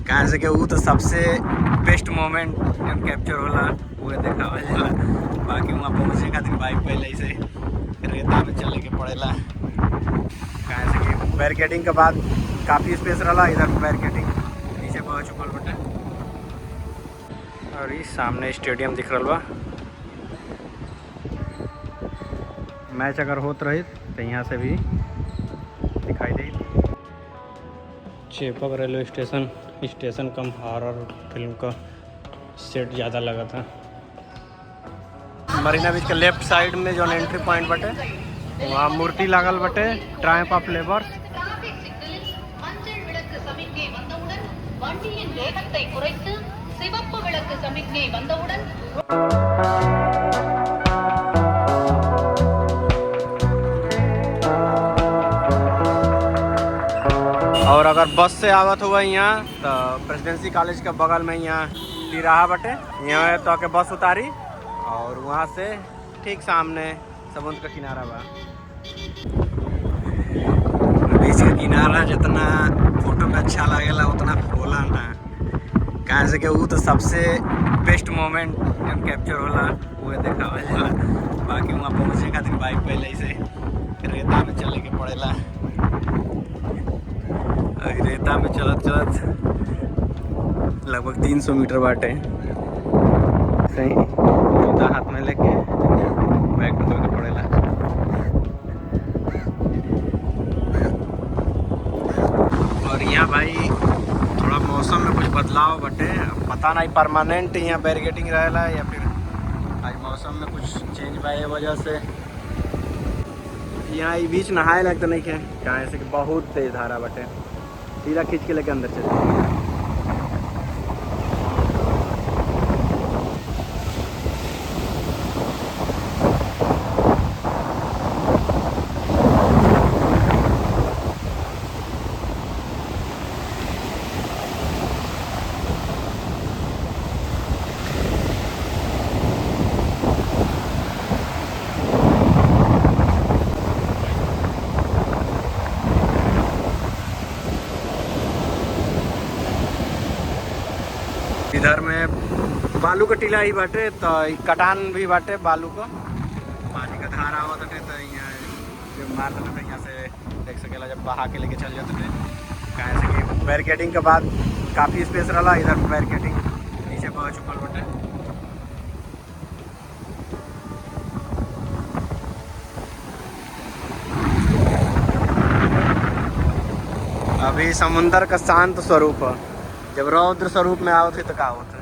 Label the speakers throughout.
Speaker 1: कहाँ से कि वो तो सबसे बेस्ट मोमेंट जब कैप्चर होला वो देखावल जाला। बाकी वहाँ पहुँचे खातिर बाइक पहले से रेता में चले के पड़ेला। कहाँ से कि बैरिकेडिंग के बाद काफ़ी स्पेस रहा, इधर बैरिकेडिंग नीचे बह चुकल बटे। और ये सामने स्टेडियम दिख रहा बा। मैच अगर होत रही तो यहाँ से भी दिखाई दे। चेपक रेलवे स्टेशन कम हॉरर फिल्म का सेट ज़्यादा लगा था। मरीना बीच के लेफ्ट साइड में जो एंट्री पॉइंट बटे वहाँ मूर्ति लागल बटे, ट्रायम्फ ऑफ लेबर। और अगर बस से आवत हुआ यहाँ तो प्रेसिडेंसी कॉलेज के बगल में यहाँ तिराहा बटे, यहाँ तो आके बस उतारी और वहाँ से ठीक सामने समुद्र का किनारा बा। बीच का किनारा जितना फोटो में अच्छा लगेला उतना होला ना। कहाँ से कि वो तो सबसे बेस्ट मोमेंट जब कैप्चर होला वो देखावल जाला। बाकी वहाँ पहुँचे खातिर बाइक पहले से रेता में चले के पड़ेला। रेता में चलत चलत लगभग 300 मीटर बाटे। सही जूता हाथ में लेके बैग ढोए के पड़ेला। और यहाँ भाई थोड़ा मौसम में कुछ बदलाव बटे, पता नहीं परमानेंट यहाँ बैरिकेडिंग रहेला या फिर आज मौसम में कुछ चेंज बा वजह से यहाँ ये बीच नहाए लगता नहीं है। कहाँ ऐसे कि बहुत तेज धारा बटे, सीधा खींच के लेके अंदर चले। इधर में बालू का टीला ही बाटे, तो कटान भी बाटे बालू को। पानी का धारा आवत है तो यहाँ जो मार देते यहाँ से देख सकेला जब बहा के लेके चल जाते थे। कहाँ से कि बैरिकेडिंग के बाद काफ़ी स्पेस रहा, इधर बैरिकेडिंग नीचे बह चुकल बाटे। अभी समुंदर का शांत स्वरूप है, जब रौद्र स्वरूप में आवत है तो क्या होता है।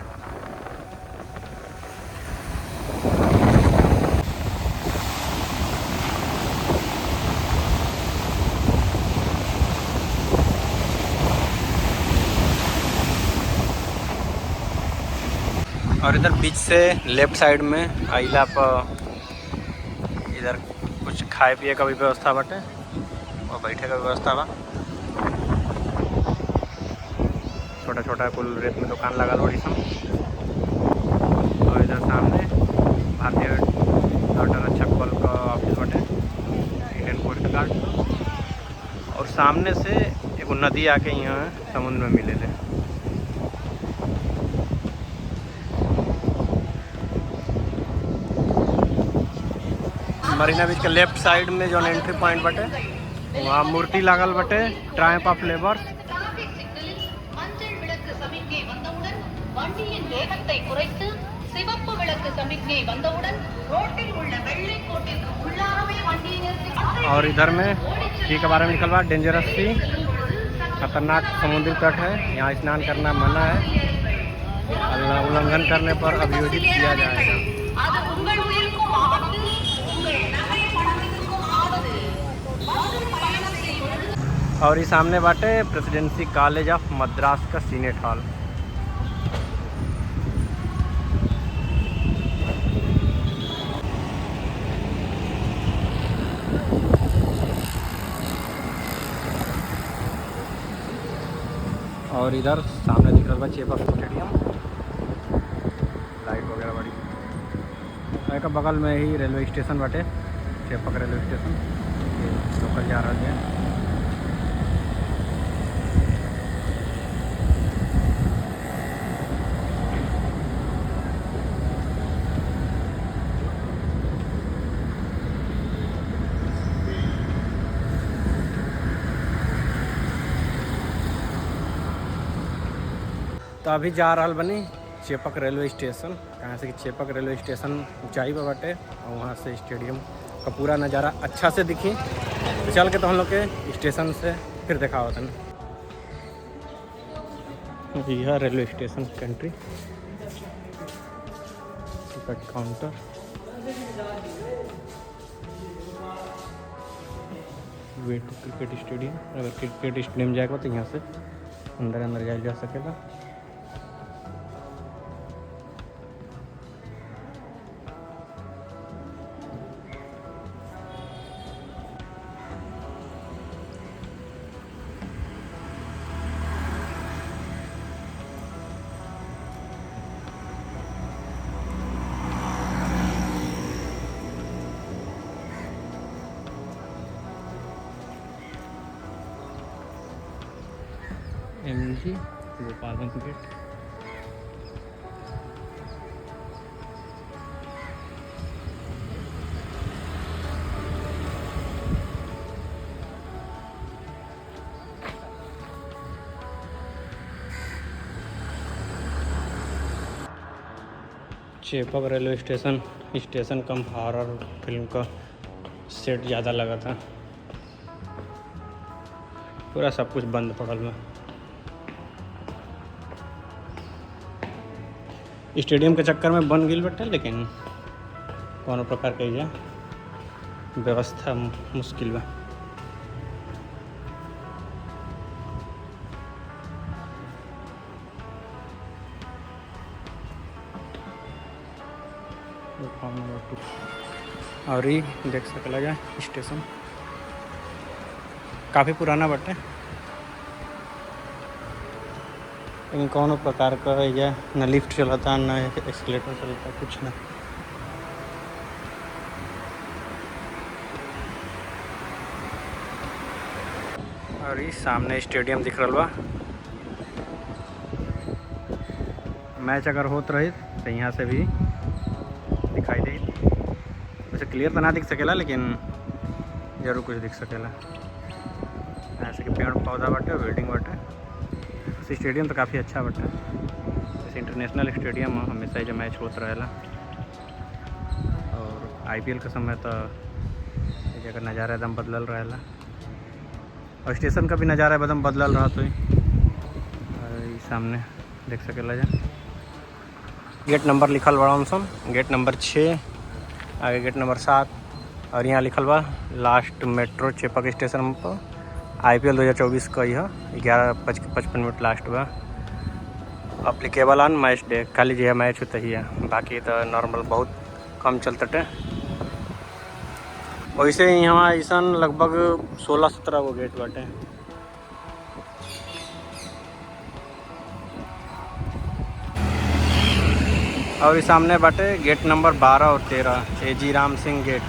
Speaker 1: और इधर बीच से लेफ्ट साइड में आइला पर इधर कुछ खाए पिए का भी व्यवस्था बाटे और बैठे का व्यवस्था बा। छोटा छोटा कुल रेत में दुकान लगा बड़ी सा। और इधर सामने भारतीय डॉक्टर रक्षक बल का ऑफिस बाटे, इंडियन कोस्ट गार्ड। और सामने से एक नदी आके यहाँ समुद्र में मिले। मरीना बीच के लेफ्ट साइड में जो एंट्री पॉइंट बटे वहाँ मूर्ति लागल बटे, ट्रायम्फ ऑफ लेबर। और इधर में सी के बारे में लिखल बा, डेंजरस सी, खतरनाक समुद्री तट है, यहाँ स्नान करना मना है, उल्लंघन करने पर अभियोजित किया जाएगा। और ये सामने बाटे प्रेसिडेंसी कॉलेज ऑफ मद्रास का सीनेट हॉल। और इधर सामने दिख रहा है चेपक स्टेडियम, लाइट वगैरह बड़ी। का बगल में ही रेलवे स्टेशन बाटे, चेपक रेलवे स्टेशन, लोकल जा रहा है। तो अभी जा रहा बनी चेपक रेलवे स्टेशन, कहाँ से कि चेपक रेलवे स्टेशन ऊंचाई पर बाटे और वहाँ से स्टेडियम का पूरा नज़ारा अच्छा से दिखी। तो चल के तो हम लोग के स्टेशन से फिर देखा होता ना। यह railway station country ticket counter. Way to cricket stadium, अगर क्रिकेट स्टेडियम जाएगा तो यहाँ से अंदर जाया जा सकेगा। MG Gopalganj gate. Chepauk railway station कम हॉरर फिल्म का सेट ज़्यादा लगा था। पूरा सब कुछ बंद पड़ल में। स्टेडियम के चक्कर में बन गई बटे, लेकिन कोनो प्रकार के व्यवस्था मुश्किल बा। और ये देख सकला जा स्टेशन काफ़ी पुराना बटे, लेकिन कोनो प्रकार का या न लिफ्ट चलता न एस्केलेटर चलता, कुछ ना। और ये सामने स्टेडियम दिख रहा बा। मैच अगर होत रही तो यहाँ से भी दिखाई दे। वैसे क्लियर तो ना दिख सकेला, लेकिन जरूर कुछ दिख सकेला। ऐसे कि पेड़ पौधा बाटे, बिल्डिंग बाटे। स्टेडियम तो काफ़ी अच्छा बाटे। जैसे इंटरनेशनल स्टेडियम हमेशा जो मैच होता रहेला। और IPL के समय तो ये जगह नज़ारा एकदम बदलल रहेला, और स्टेशन का भी नज़ारा एकदम बदलल रहा। तो ये सामने देख सकेला जा गेट नंबर लिखल बड़ा सन, गेट नंबर 6, आगे गेट नंबर 7, और यहाँ लिखल बा लास्ट मेट्रो चेपक स्टेशन पर। IPL 2024 का यह 11:55 लास्ट बा। अप्लीकेबल ऑन मैच डे, खाली जो है मैच होता ही है, बाकी तो नॉर्मल बहुत कम चलते। वैसे यहाँ ऐसा लगभग 16-17 गो गेट बाटे। और इस सामने बाटे गेट नंबर 12 और 13, AG राम सिंह गेट।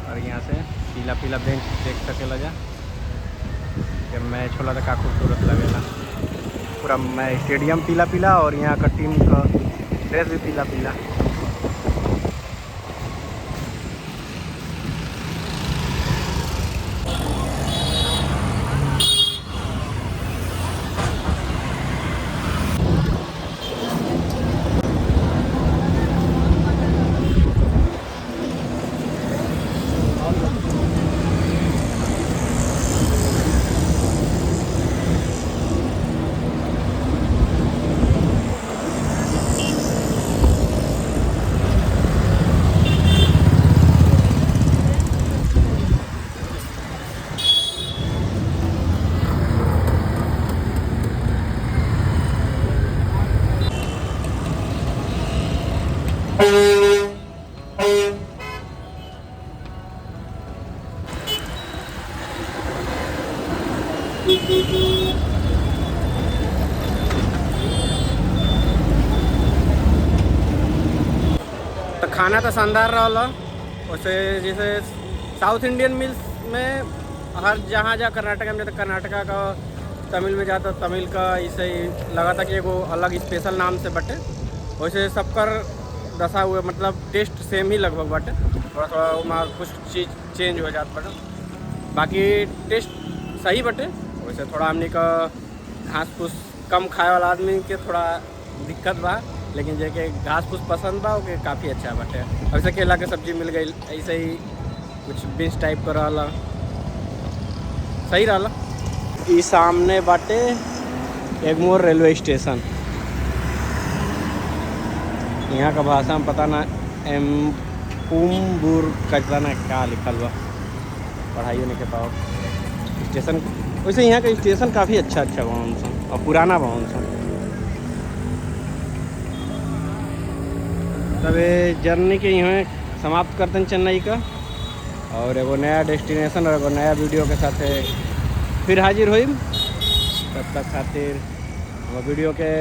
Speaker 1: और यहाँ से पीला पीला बेंच देख सकेला जा। जब मैच होला तो का खूबसूरत लगेला। पूरा मैं स्टेडियम पीला पीला, और यहाँ का टीम का ड्रेस भी पीला पीला। तो खाना तो शानदार रहा। वैसे जैसे साउथ इंडियन मील्स में हर जहाँ कर्नाटक में जाता, कर्नाटका का तमिल में जाता, तमिल का ऐसे ही लगा था कि एगो अलग स्पेशल नाम से बटे। वैसे सबकर दशा हुए मतलब टेस्ट सेम ही लगभग बटे, थोड़ा थोड़ा वहाँ कुछ चीज़ चेंज हो जाता बटे, बाकी टेस्ट सही बटे। वैसे थोड़ा हमने का घास फूस कम खाए वाला आदमी के थोड़ा दिक्कत बा, लेकिन जेके घास फूस पसंद बा ओके काफ़ी अच्छा बाटे। ऐसे केला के सब्जी मिल गई, ऐसे ही कुछ बीन्स टाइप का रहला, सही रहला। ई सामने बाटे एगमोर रेलवे स्टेशन। यहाँ का भाषा में पता ना एम्पुम्बुर कटरा ना क्या लिखल बा, पढ़ाइयों नहीं के पाओ स्टेशन। वैसे यहाँ का स्टेशन काफ़ी अच्छा भवन सन और पुराना भवन सन। तब जर्नी के यहाँ समाप्त करते हैं चेन्नई का, और एगो नया डेस्टिनेशन और एगो नया वीडियो के साथ फिर हाजिर हुई। तब तक खातिर वो वीडियो के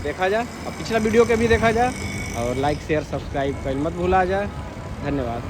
Speaker 1: देखा जा और पिछला वीडियो के भी देखा जा, और लाइक शेयर सब्सक्राइब कर मत भूला जा। धन्यवाद।